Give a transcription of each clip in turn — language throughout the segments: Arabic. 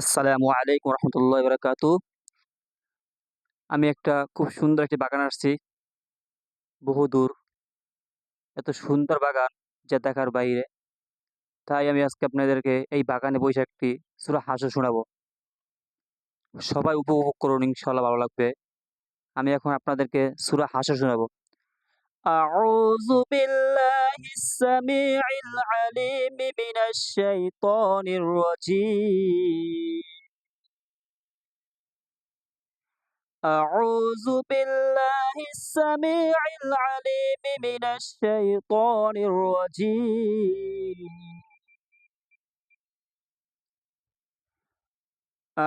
আসসালামু আলাইকুম রহমতুল্লাহ বারাকাতু। আমি একটা খুব সুন্দর একটি বাগানে আসছি, বহুদূর। এত সুন্দর বাগান যা দেখার বাইরে। তাই আমি আজকে আপনাদেরকে এই বাগানে বইসে একটি সূরা হাসর শোনাবো। সবাই উপভোগ করুন, ইনশাআল্লাহ ভালো লাগবে। আমি এখন আপনাদেরকে সূরা হাসর শোনাবো। আউযু বিল্লাহিস সামিউল আলিম মিনাশ শাইতানির রাজীম। أعوذ بالله السميع العليم من الشيطان الرجيم.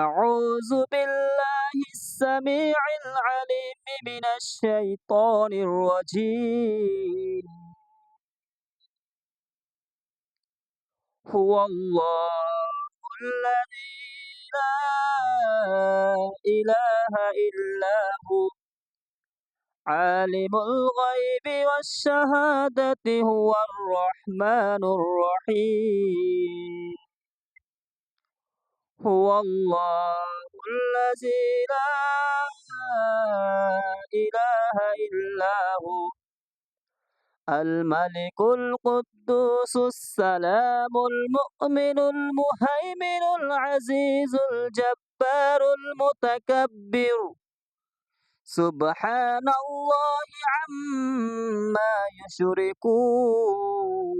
أعوذ بالله السميع العليم من الشيطان الرجيم. هو الله الذي لا إله إلا هو عالم الغيب والشهادة هو الرحمن الرحيم. هو الله الذي لا إله إلا هو الملك القدوس السلام المؤمن المهيمن العزيز الجبار المتكبر سبحان الله عما يشركون.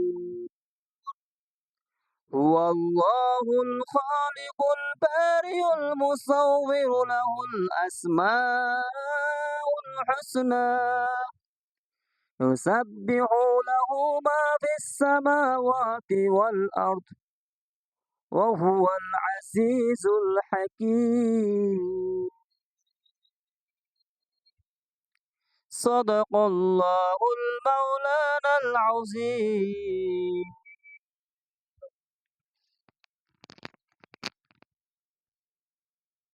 هو الله الخالق البارئ المصور له الأسماء الحسنى يسبح له ما في السماوات والأرض وهو العزيز الحكيم. صدق الله المولانا العظيم.